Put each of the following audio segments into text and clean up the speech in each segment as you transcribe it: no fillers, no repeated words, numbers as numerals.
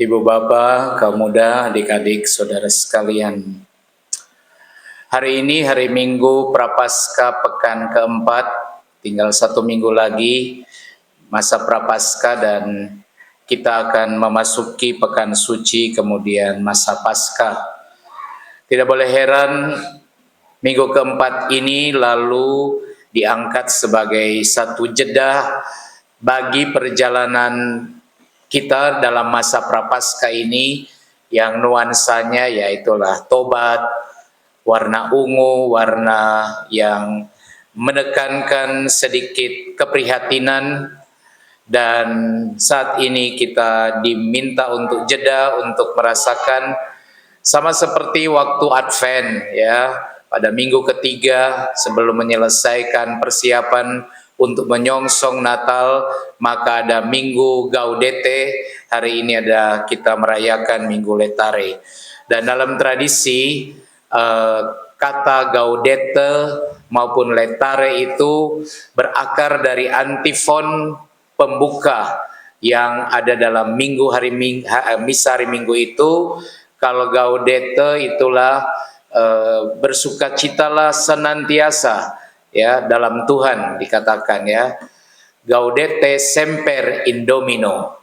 Ibu bapak, kaum muda, adik-adik, saudara sekalian. Hari ini hari Minggu Prapaskah pekan keempat, tinggal 1 minggu lagi masa Prapaskah dan kita akan memasuki pekan suci kemudian masa Paskah. Tidak boleh heran minggu keempat ini lalu diangkat sebagai satu jeda bagi perjalanan kita dalam masa Prapaskah ini yang nuansanya yaitulah tobat, warna ungu, warna yang menekankan sedikit keprihatinan, dan saat ini kita diminta untuk jeda untuk merasakan sama seperti waktu Advent ya, pada minggu ketiga sebelum menyelesaikan persiapan untuk menyongsong Natal, maka ada Minggu Gaudete. Hari ini kita merayakan Minggu Letare. Dan dalam tradisi kata Gaudete maupun Letare itu berakar dari antifon pembuka yang ada dalam misa hari Minggu itu. Kalau Gaudete itulah bersukacitalah senantiasa ya dalam Tuhan, dikatakan ya. Gaudete semper in Domino.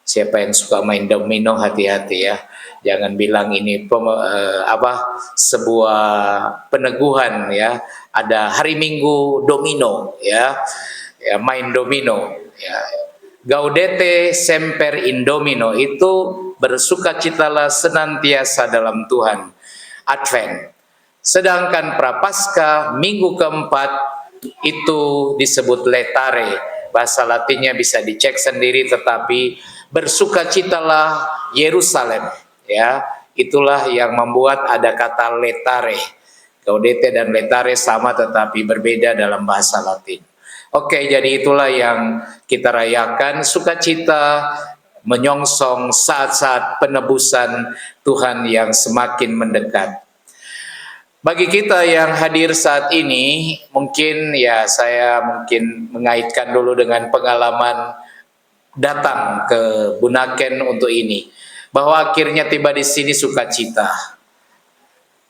Siapa yang suka main domino hati-hati ya. Jangan bilang ini sebuah peneguhan ya. Ada hari Minggu domino ya. Ya, main domino ya. Gaudete semper in Domino itu bersukacitalah senantiasa dalam Tuhan. Advent. Sedangkan Prapaskah minggu keempat itu disebut Letare. Bahasa Latinnya bisa dicek sendiri, tetapi bersukacitalah Yerusalem ya. Itulah yang membuat ada kata Letare. Gaudete dan Letare sama tetapi berbeda dalam bahasa Latin. Oke, jadi itulah yang kita rayakan, sukacita menyongsong saat-saat penebusan Tuhan yang semakin mendekat. Bagi kita yang hadir saat ini, saya mengaitkan dulu dengan pengalaman datang ke Bunaken untuk ini, bahwa akhirnya tiba di sini sukacita.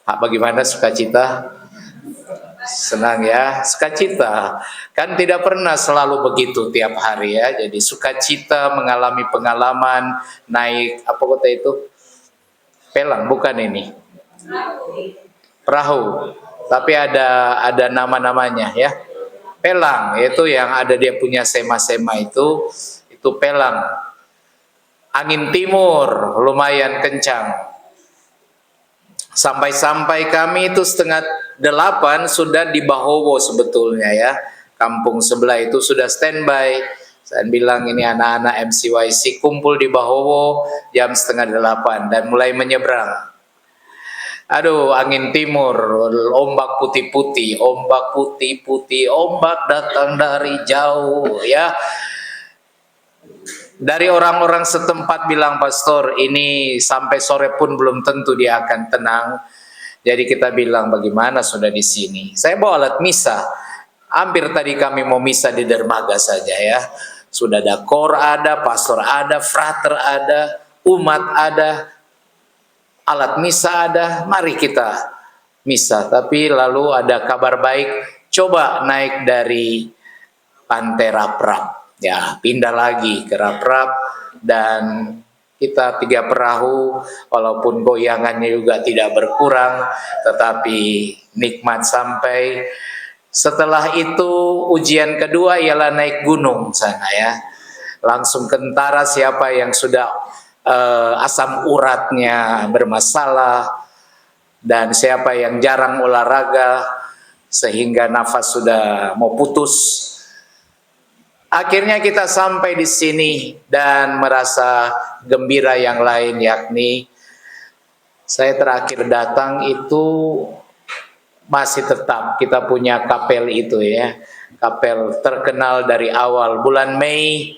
Bagaimana sukacita? Senang ya, sukacita. Kan tidak pernah selalu begitu tiap hari ya. Jadi sukacita mengalami pengalaman naik kota itu? Pelang, bukan ini. Perahu. Tapi ada nama-namanya ya. Pelang, itu yang ada dia punya sema-sema itu pelang. Angin timur lumayan kencang. Sampai-sampai kami itu 7:30 sudah di Bahowo sebetulnya ya. Kampung sebelah itu sudah standby. Saya bilang ini anak-anak MCYC kumpul di Bahowo jam 7:30 dan mulai menyeberang. Aduh, angin timur, ombak putih-putih, ombak datang dari jauh ya. Dari orang-orang setempat bilang, pastor ini sampai sore pun belum tentu dia akan tenang. Jadi kita bilang bagaimana sudah di sini. Saya bawa alat misa. Hampir tadi kami mau misa di dermaga saja ya. Sudah ada kor ada, pastor ada, frater ada, umat ada, alat misa ada. Mari kita misa. Tapi lalu ada kabar baik. Coba naik dari Pantai Raprap. Ya, pindah lagi ke Raprap dan kita 3 perahu, walaupun goyangannya juga tidak berkurang, tetapi nikmat sampai. Setelah itu ujian kedua ialah naik gunung sana ya. Langsung kentara siapa yang sudah asam uratnya bermasalah dan siapa yang jarang olahraga sehingga nafas sudah mau putus. Akhirnya kita sampai di sini dan merasa gembira yang lain, yakni saya terakhir datang itu masih tetap kita punya kapel itu ya. Kapel terkenal dari awal bulan Mei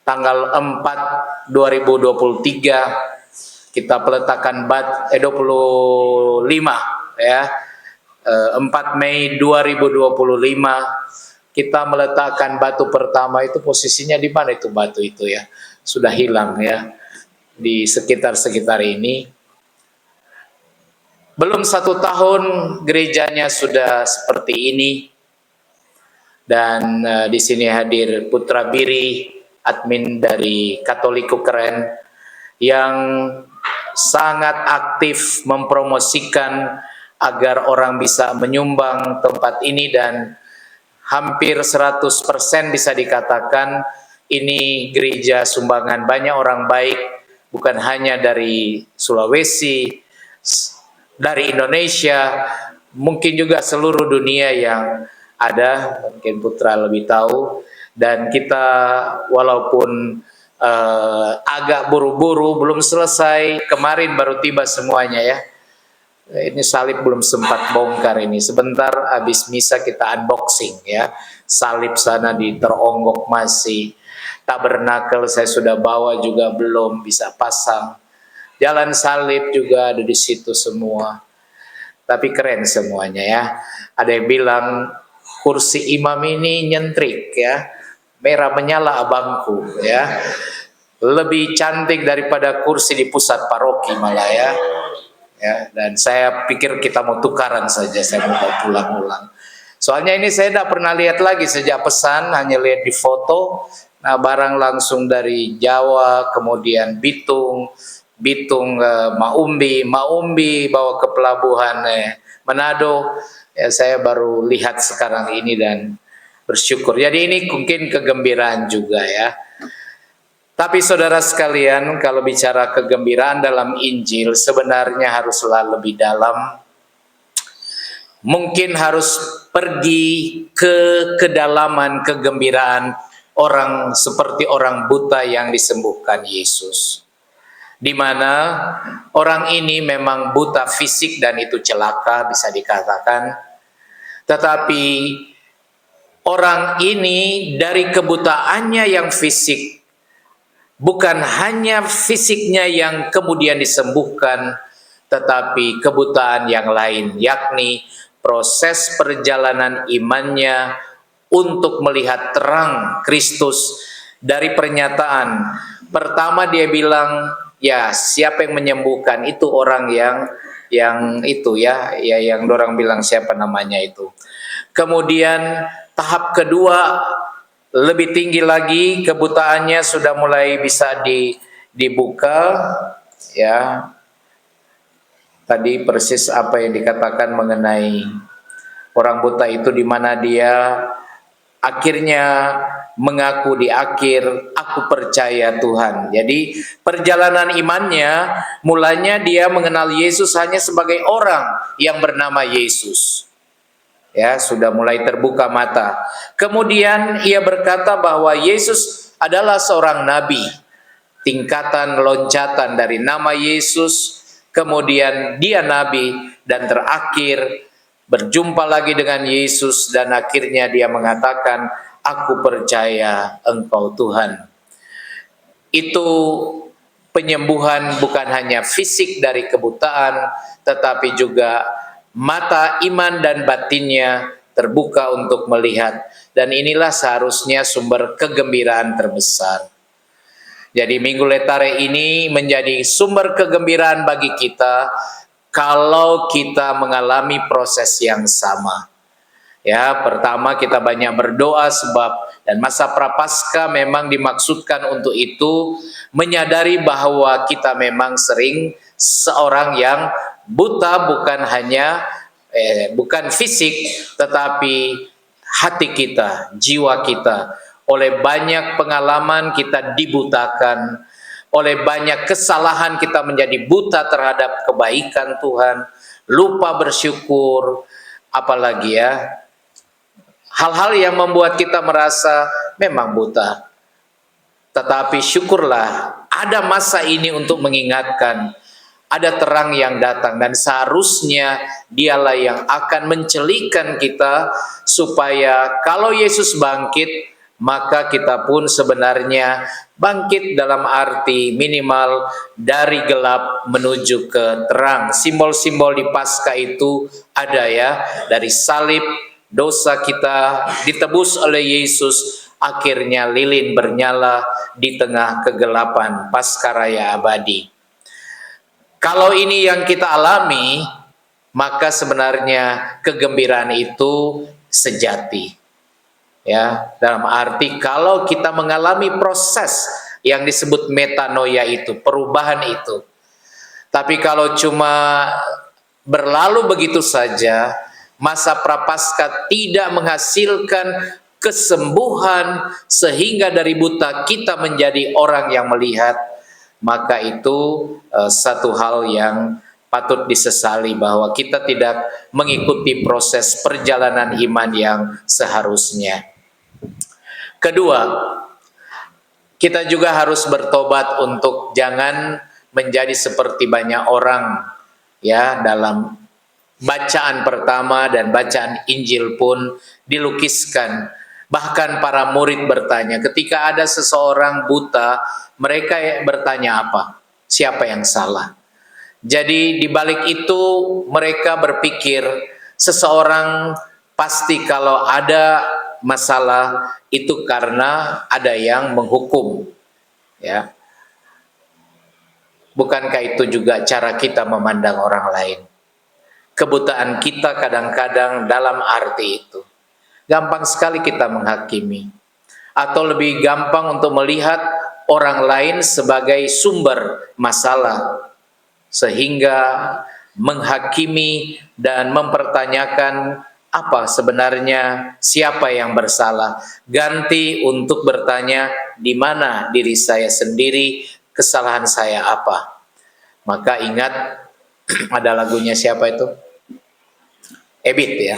tanggal 4 2023 kita peletakan 25 ya. 4 Mei 2025 kita meletakkan batu pertama itu. Posisinya di mana itu batu itu ya? Sudah hilang ya. di sekitar-sekitar ini. Belum 1 tahun gerejanya sudah seperti ini, dan di sini hadir Putra Biri, admin dari Katoliko Keren, yang sangat aktif mempromosikan agar orang bisa menyumbang tempat ini, dan hampir 100% bisa dikatakan ini gereja sumbangan banyak orang baik, bukan hanya dari Sulawesi, dari Indonesia, mungkin juga seluruh dunia yang ada, mungkin Putra lebih tahu. Dan kita walaupun agak buru-buru, belum selesai, kemarin baru tiba semuanya ya. Ini salib belum sempat bongkar ini. Sebentar habis misa kita unboxing ya. Salib sana di Teronggok masih. Tabernakel saya sudah bawa juga belum bisa pasang. Jalan salib juga ada di situ semua. Tapi keren semuanya ya. Ada yang bilang kursi imam ini nyentrik ya. Merah menyala abangku ya. Lebih cantik daripada kursi di pusat paroki malah ya. Ya, dan saya pikir kita mau tukaran saja, saya mau pulang-pulang. Soalnya ini saya tidak pernah lihat lagi sejak pesan, hanya lihat di foto. Nah, barang langsung dari Jawa, kemudian Bitung Maumbi bawa ke pelabuhan Manado. Ya, saya baru lihat sekarang ini dan bersyukur. Jadi ini mungkin kegembiraan juga ya. Tapi saudara sekalian, kalau bicara kegembiraan dalam Injil, sebenarnya haruslah lebih dalam. Mungkin harus pergi ke kedalaman kegembiraan orang seperti orang buta yang disembuhkan Yesus. Di mana orang ini memang buta fisik dan itu celaka bisa dikatakan. Tetapi orang ini dari kebutaannya yang fisik, bukan hanya fisiknya yang kemudian disembuhkan, tetapi kebutaan yang lain, yakni proses perjalanan imannya untuk melihat terang Kristus dari pernyataan. Pertama dia bilang, ya siapa yang menyembuhkan itu orang yang itu ya yang orang bilang siapa namanya itu. Kemudian tahap kedua, lebih tinggi lagi, kebutaannya sudah mulai bisa dibuka ya. Tadi persis apa yang dikatakan mengenai orang buta itu, di mana dia akhirnya mengaku di akhir, aku percaya Tuhan. Jadi perjalanan imannya mulanya dia mengenal Yesus hanya sebagai orang yang bernama Yesus. Ya, sudah mulai terbuka mata. Kemudian ia berkata bahwa Yesus adalah seorang nabi. Tingkatan loncatan dari nama Yesus, kemudian dia nabi, dan terakhir berjumpa lagi dengan Yesus dan akhirnya dia mengatakan, aku percaya Engkau Tuhan. Itu penyembuhan bukan hanya fisik dari kebutaan, tetapi juga mata iman dan batinnya terbuka untuk melihat. Dan inilah seharusnya sumber kegembiraan terbesar. Jadi Minggu Letare ini menjadi sumber kegembiraan bagi kita kalau kita mengalami proses yang sama. Ya, pertama kita banyak berdoa sebab dan masa Prapaskah memang dimaksudkan untuk itu, menyadari bahwa kita memang sering seorang yang buta, bukan hanya bukan fisik, tetapi hati kita, jiwa kita. Oleh banyak pengalaman kita dibutakan, oleh banyak kesalahan kita menjadi buta terhadap kebaikan Tuhan, lupa bersyukur, apalagi ya, hal-hal yang membuat kita merasa memang buta. Tetapi syukurlah ada masa ini untuk mengingatkan, ada terang yang datang, dan seharusnya dialah yang akan mencelikan kita supaya kalau Yesus bangkit, maka kita pun sebenarnya bangkit dalam arti minimal dari gelap menuju ke terang. Simbol-simbol di Paskah itu ada ya, dari salib dosa kita ditebus oleh Yesus, akhirnya lilin bernyala di tengah kegelapan pascaraya abadi. Kalau ini yang kita alami, maka sebenarnya kegembiraan itu sejati. Ya, dalam arti kalau kita mengalami proses yang disebut metanoia itu, perubahan itu. Tapi kalau cuma berlalu begitu saja, masa prapaskah tidak menghasilkan kesembuhan sehingga dari buta kita menjadi orang yang melihat, maka itu satu hal yang patut disesali bahwa kita tidak mengikuti proses perjalanan iman yang seharusnya. Kedua, kita juga harus bertobat untuk jangan menjadi seperti banyak orang ya, dalam bacaan pertama dan bacaan Injil pun dilukiskan. Bahkan para murid bertanya, ketika ada seseorang buta, mereka bertanya apa? Siapa yang salah? Jadi di balik itu mereka berpikir seseorang pasti kalau ada masalah itu karena ada yang menghukum. Ya. Bukankah itu juga cara kita memandang orang lain? Kebutaan kita kadang-kadang dalam arti itu. Gampang sekali kita menghakimi. Atau lebih gampang untuk melihat orang lain sebagai sumber masalah. Sehingga menghakimi dan mempertanyakan apa sebenarnya siapa yang bersalah. Ganti untuk bertanya di mana diri saya sendiri, kesalahan saya apa. Maka ingat ada lagunya siapa itu? Ebit ya.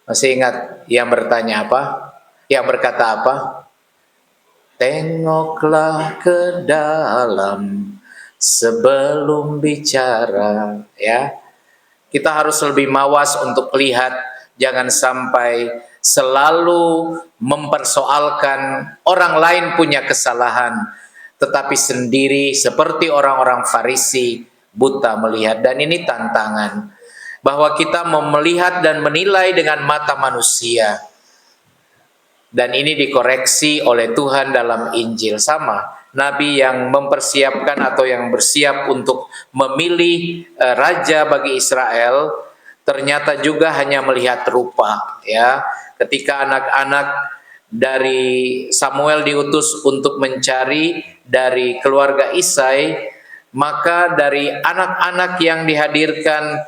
Masih ingat yang bertanya apa? Yang berkata apa? Tengoklah ke dalam sebelum bicara, ya. Kita harus lebih mawas untuk lihat, jangan sampai selalu mempersoalkan orang lain punya kesalahan, tetapi sendiri seperti orang-orang Farisi buta melihat. Dan ini tantangan, bahwa kita melihat dan menilai dengan mata manusia. Dan ini dikoreksi oleh Tuhan dalam Injil. Sama, Nabi yang mempersiapkan atau yang bersiap untuk memilih raja bagi Israel, ternyata juga hanya melihat rupa. Ya, ketika anak-anak dari Samuel diutus untuk mencari dari keluarga Isai, maka dari anak-anak yang dihadirkan,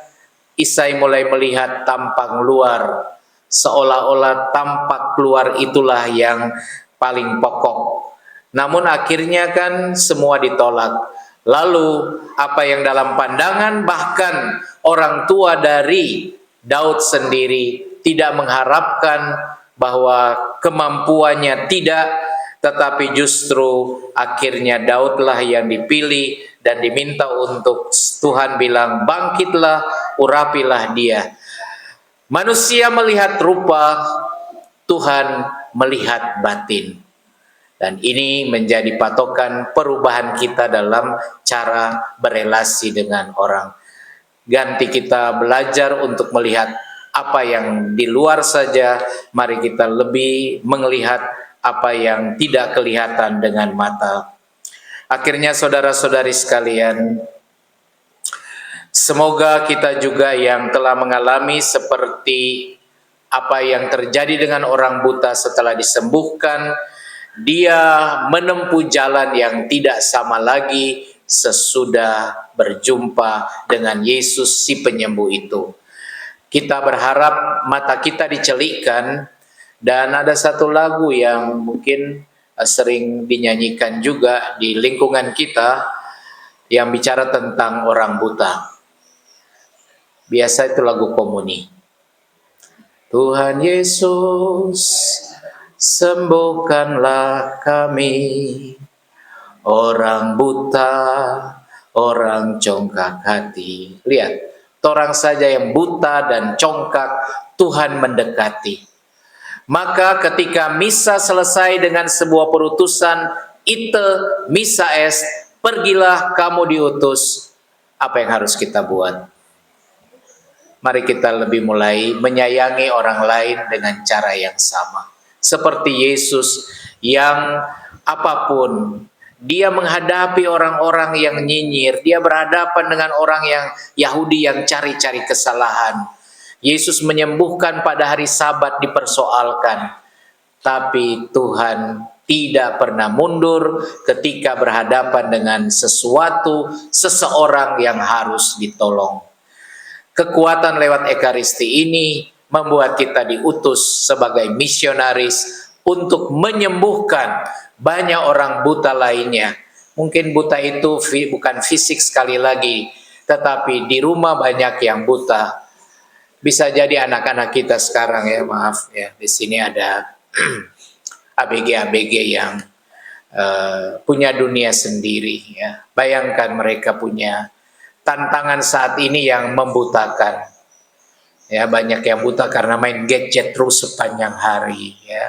Isai mulai melihat tampang luar, seolah-olah tampak luar itulah yang paling pokok. Namun akhirnya kan semua ditolak. Lalu apa yang dalam pandangan bahkan orang tua dari Daud sendiri tidak mengharapkan bahwa kemampuannya tidak, tetapi justru akhirnya Daudlah yang dipilih dan diminta untuk Tuhan bilang, bangkitlah, urapilah dia. Manusia melihat rupa, Tuhan melihat batin. Dan ini menjadi patokan perubahan kita dalam cara berelasi dengan orang. Ganti kita belajar untuk melihat apa yang di luar saja, mari kita lebih melihat apa yang tidak kelihatan dengan mata. Akhirnya saudara-saudari sekalian, semoga kita juga yang telah mengalami seperti apa yang terjadi dengan orang buta setelah disembuhkan, dia menempuh jalan yang tidak sama lagi sesudah berjumpa dengan Yesus si penyembuh itu. Kita berharap mata kita dicelikkan, dan ada satu lagu yang mungkin sering dinyanyikan juga di lingkungan kita yang bicara tentang orang buta. Biasa itu lagu komuni. Tuhan Yesus, sembuhkanlah kami, orang buta, orang congkak hati. Lihat, orang saja yang buta dan congkak, Tuhan mendekati. Maka ketika misa selesai dengan sebuah perutusan, ite misa est, pergilah kamu diutus. Apa yang harus kita buat? Mari kita lebih mulai menyayangi orang lain dengan cara yang sama. seperti Yesus yang apapun dia menghadapi orang-orang yang nyinyir, dia berhadapan dengan orang yang Yahudi yang cari-cari kesalahan. Yesus menyembuhkan pada hari Sabat dipersoalkan, tapi Tuhan tidak pernah mundur ketika berhadapan dengan seseorang yang harus ditolong. Kekuatan lewat Ekaristi ini membuat kita diutus sebagai misionaris untuk menyembuhkan banyak orang buta lainnya. Mungkin buta itu bukan fisik sekali lagi, tetapi di rumah banyak yang buta. Bisa jadi anak-anak kita sekarang ya, maaf ya, di sini ada ABG-ABG yang punya dunia sendiri ya. Bayangkan mereka punya tantangan saat ini yang membutakan. Ya, banyak yang buta karena main gadget terus sepanjang hari ya.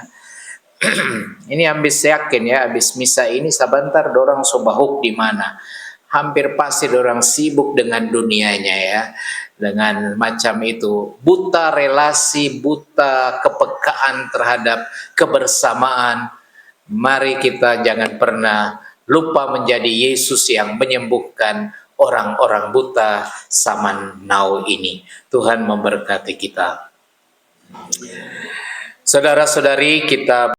Ini habis yakin ya, habis misa ini sebentar dorang sobahuk di mana. Hampir pasti dorang sibuk dengan dunianya ya. Dengan macam itu, buta relasi, buta kepekaan terhadap kebersamaan. Mari kita jangan pernah lupa menjadi Yesus yang menyembuhkan orang-orang buta zaman now ini. Tuhan memberkati kita. Saudara-saudari, kita